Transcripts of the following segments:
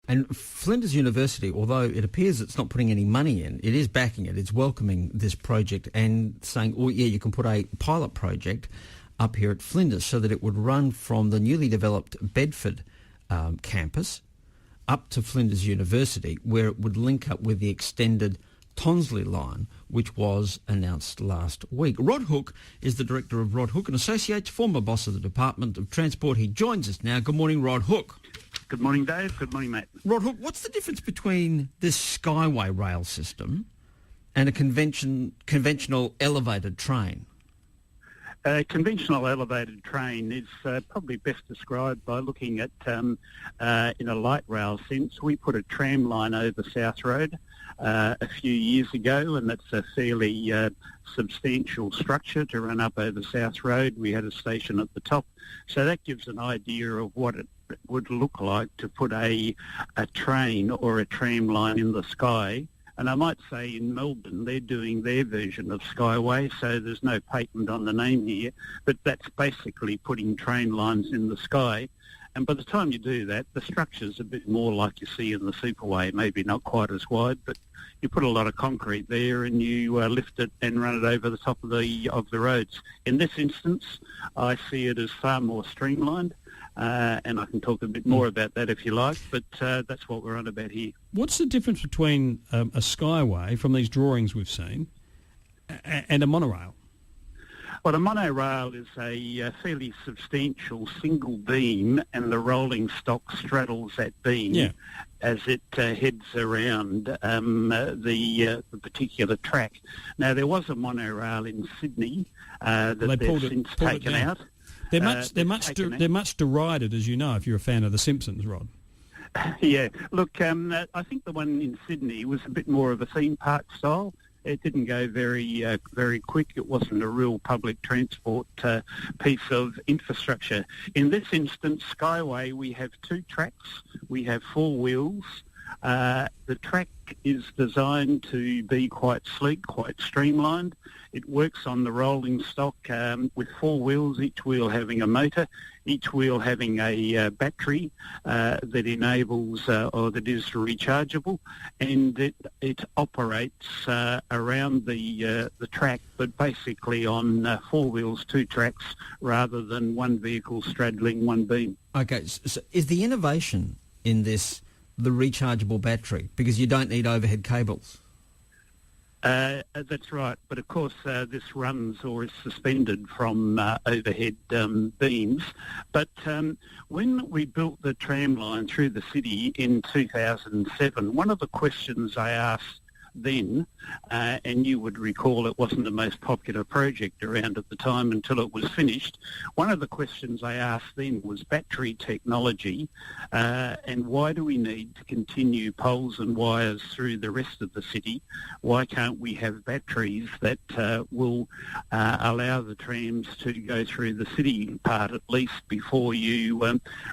And Flinders University, although it appears it's not putting any money in, it is backing it. It's welcoming this project and saying, oh, yeah, you can put a pilot project up here at Flinders so that it would run from the newly developed Bedford campus up to Flinders University, where it would link up with the extended Tonsley line, which was announced last week. Rod Huck is the director of Rod Huck and Associates, former boss of the Department of Transport. He joins us now. Good morning, Rod Huck. Good morning, Dave. Good morning, mate. Rod Huck, what's the difference between this SkyWay rail system and a conventional elevated train? A conventional elevated train is probably best described by looking at, in a light rail sense, we put a tram line over South Road a few years ago, and that's a fairly substantial structure to run up over South Road. We had a station at the top, so that gives an idea of what it would look like to put a train or a tram line in the sky. And I might say in Melbourne, they're doing their version of SkyWay, so there's no patent on the name here, but that's basically putting train lines in the sky. And by the time you do that, the structure's a bit more like you see in the Superway, maybe not quite as wide, but you put a lot of concrete there and you lift it and run it over the top of the roads. In this instance, I see it as far more streamlined. And I can talk a bit more about that if you like, but that's what we're on about here. What's the difference between a SkyWay from these drawings we've seen and a monorail? Well, a monorail is a fairly substantial single beam, and the rolling stock straddles that beam as it heads around the particular track. Now, there was a monorail in Sydney that they've since taken out. They're much derided, as you know, if you're a fan of The Simpsons, Rod. Yeah. Look, I think the one in Sydney was a bit more of a theme park style. It didn't go very quick. It wasn't a real public transport piece of infrastructure. In this instance, SkyWay, we have two tracks. We have four wheels. The track is designed to be quite sleek, quite streamlined. It works on the rolling stock with four wheels, each wheel having a motor, each wheel having a battery that enables or that is rechargeable, and it operates around the track, but basically on four wheels, two tracks, rather than one vehicle straddling one beam. Okay, so is the innovation in this the rechargeable battery, because you don't need overhead cables? That's right, but of course this runs or is suspended from overhead beams. But when we built the tram line through the city in 2007, one of the questions I asked then, and you would recall it wasn't the most popular project around at the time until it was finished, one of the questions I asked then was battery technology, and why do we need to continue poles and wires through the rest of the city? Why can't we have batteries that will allow the trams to go through the city part at least before you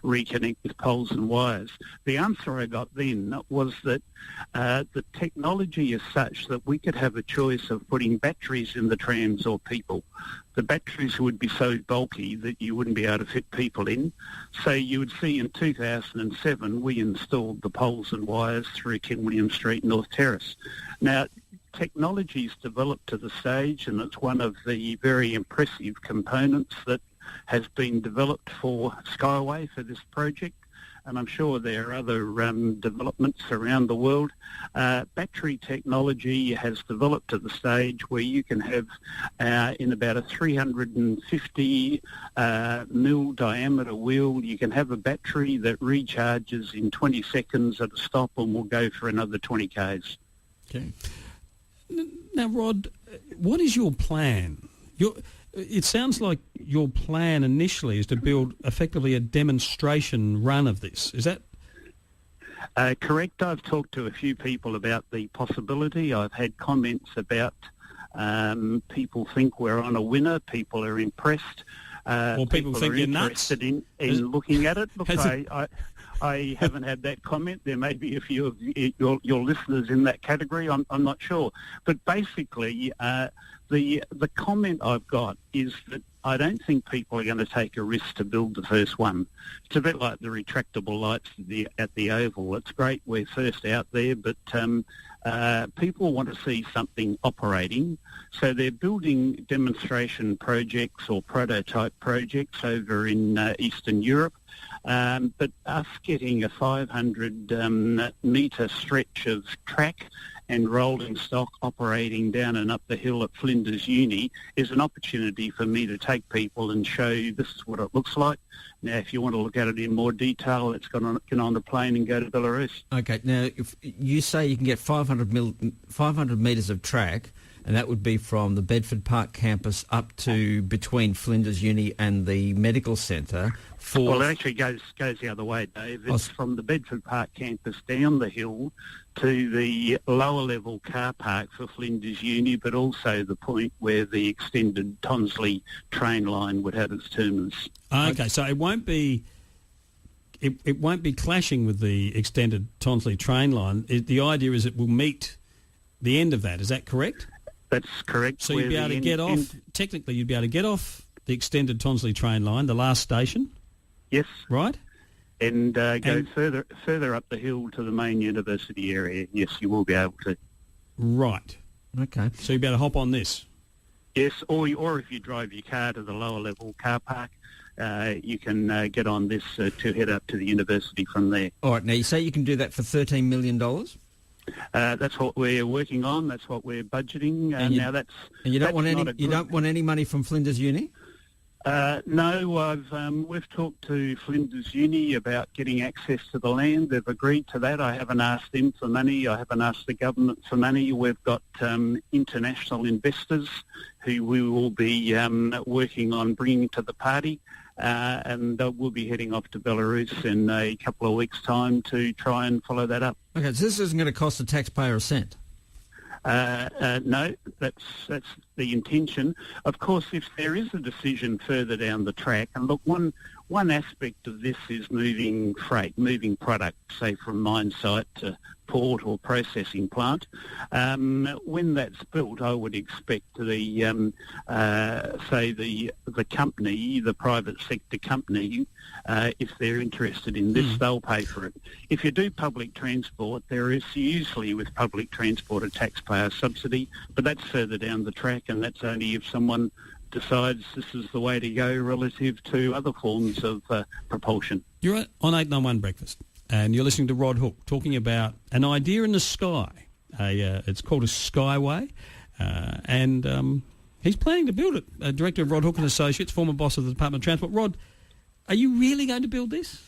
reconnect with poles and wires? The answer I got then was that the technology is such that we could have a choice of putting batteries in the trams or people. The batteries would be so bulky that you wouldn't be able to fit people in. So you would see in 2007 we installed the poles and wires through Ken William Street, North Terrace. Now, technology's developed to the stage, and it's one of the very impressive components that has been developed for SkyWay for this project. And I'm sure there are other developments around the world. Battery technology has developed to the stage where you can have, in about a 350 mil diameter wheel, you can have a battery that recharges in 20 seconds at a stop and will go for another 20 k's. Okay. Now, Rod, what is your plan? It sounds like your plan initially is to build effectively a demonstration run of this. Is that correct? I've talked to a few people about the possibility. I've had comments about people think we're on a winner. People are impressed. Or people think are you're interested nuts. in looking at it. Look, I haven't had that comment. There may be a few of your listeners in that category. I'm not sure. But basically, the comment I've got is that I don't think people are going to take a risk to build the first one. It's a bit like the retractable lights at the Oval. It's great we're first out there, but people want to see something operating. So they're building demonstration projects or prototype projects over in Eastern Europe. But us getting a 500-metre stretch of track and rolling stock operating down and up the hill at Flinders Uni is an opportunity for me to take people and show you this is what it looks like. Now, if you want to look at it in more detail, let's get on the plane and go to Belarus. Okay, now, if you say you can get 500 metres of track, and that would be from the Bedford Park campus up to between Flinders Uni and the medical centre. Well, it actually goes the other way, Dave. It's from the Bedford Park campus down the hill to the lower level car park for Flinders Uni, but also the point where the extended Tonsley train line would have its terminus. Okay, so it won't be clashing with the extended Tonsley train line. The idea is it will meet the end of that. Is that correct? That's correct. So you'd be able to get off. Technically, you'd be able to get off the extended Tonsley train line, the last station. Yes. Right. And go further up the hill to the main university area. Yes, you will be able to. Right. Okay. So you'll be able to hop on this. Yes, or if you drive your car to the lower level car park, you can get on this to head up to the university from there. All right. Now you say you can do that for $13 million. That's what we're working on. That's what we're budgeting. And you don't want any money from Flinders Uni? No, we've talked to Flinders Uni about getting access to the land. They've agreed to that. I haven't asked them for money. I haven't asked the government for money. We've got international investors who we will be working on bringing to the party. And we'll be heading off to Belarus in a couple of weeks' time to try and follow that up. Okay, so this isn't going to cost the taxpayer a cent? No, that's the intention. Of course, if there is a decision further down the track, and look, one aspect of this is moving freight, moving product, say from mine site to port or processing plant. When that's built, I would expect the company, the private sector company, if they're interested in this, they'll pay for it. If you do public transport, there is usually with public transport a taxpayer subsidy, but that's further down the track, and that's only if someone decides this is the way to go relative to other forms of propulsion. You're on 891 Breakfast, and you're listening to Rod Hook talking about an idea in the sky. It's called a SkyWay, and he's planning to build it. Director of Rod Hook and Associates, former boss of the Department of Transport. Rod, are you really going to build this?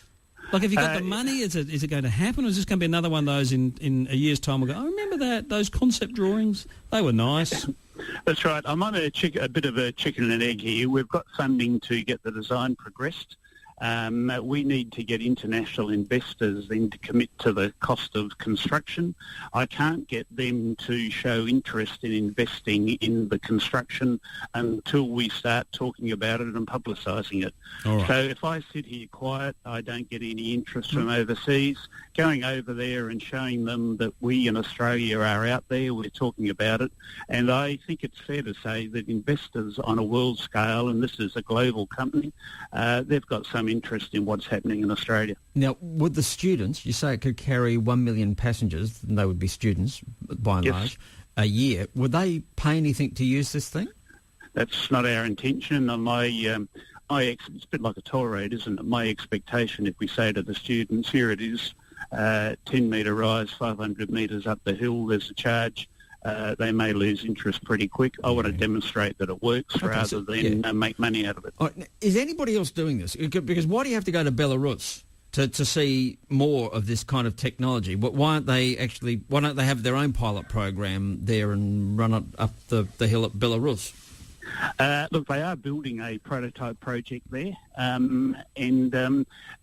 Like, have you got the money? Is it going to happen, or is this going to be another one of those in a year's time? We'll go, I remember those concept drawings. They were nice. That's right. I'm on a bit of a chicken and egg here. We've got funding to get the design progressed. We need to get international investors then to commit to the cost of construction. I can't get them to show interest in investing in the construction until we start talking about it and publicising it. Right. So if I sit here quiet, I don't get any interest from overseas. Going over there and showing them that we in Australia are out there, we're talking about it. And I think it's fair to say that investors on a world scale, and this is a global company, they've got some interest in what's happening in Australia. Now, would the students, you say it could carry 1 million passengers, and they would be students by and large, a year, would they pay anything to use this thing? That's not our intention. It's a bit like a toll road, isn't it? My expectation, if we say to the students, here it is, 10-metre rise, 500 metres up the hill, there's a charge. They may lose interest pretty quick. I want to demonstrate that it works rather than make money out of it. Is anybody else doing this? Because why do you have to go to Belarus to see more of this kind of technology? Why don't they have their own pilot program there and run it up the hill at Belarus? Look, they are building a prototype project there,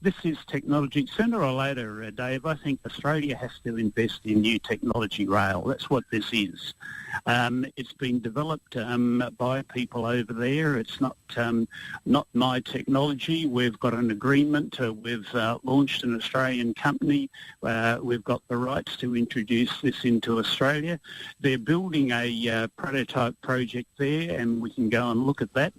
this is technology. Sooner or later, Dave, I think Australia has to invest in new technology rail. That's what this is. It's been developed by people over there. It's not my technology. We've got an agreement. We've launched an Australian company. We've got the rights to introduce this into Australia. They're building a prototype project there, and we can go and look at that.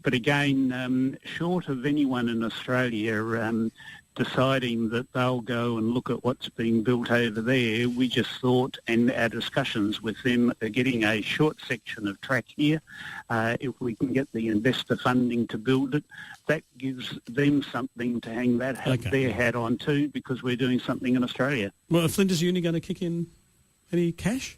But again, short of anyone in Australia deciding that they'll go and look at what's being built over there, we just thought, and our discussions with them are getting a short section of track here. If we can get the investor funding to build it, that gives them something to hang their hat on too, because we're doing something in Australia. Well, are Flinders Uni going to kick in any cash?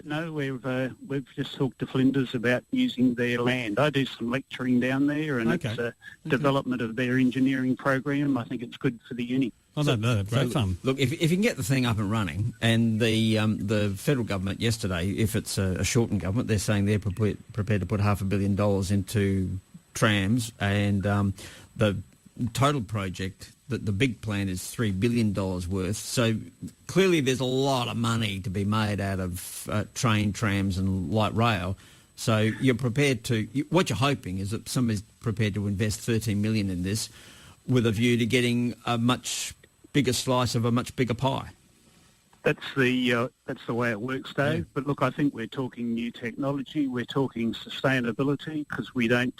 No, we've just talked to Flinders about using their land. I do some lecturing down there, and it's a development of their engineering program. I think it's good for the uni. Oh, no, great fun. Look, if you can get the thing up and running, and the federal government yesterday, if it's a shortened government, they're saying they're prepared to put $500 million into trams, and the total project, the big plan is $3 billion worth. So clearly there's a lot of money to be made out of train, trams and light rail. So you're prepared to... What you're hoping is that somebody's prepared to invest $13 million in this with a view to getting a much bigger slice of a much bigger pie. That's the way it works, Dave. Yeah. But look, I think we're talking new technology. We're talking sustainability, because we don't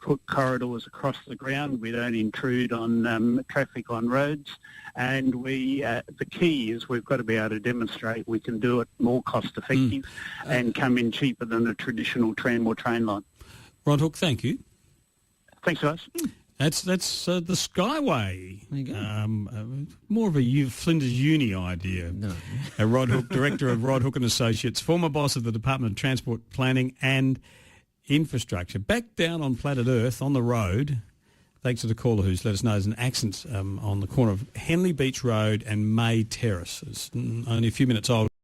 put corridors across the ground. We don't intrude on traffic on roads. And the key is we've got to be able to demonstrate we can do it more cost effective and come in cheaper than a traditional tram or train line. Rod Hook, thank you. Thanks, guys. That's the SkyWay. There you go. More of a Flinders Uni idea. No. Rod Hook, Director of Rod Hook and Associates, former boss of the Department of Transport Planning and Infrastructure. Back down on planet Earth, on the road, thanks to the caller who's let us know there's an accident on the corner of Henley Beach Road and May Terrace. It's only a few minutes old.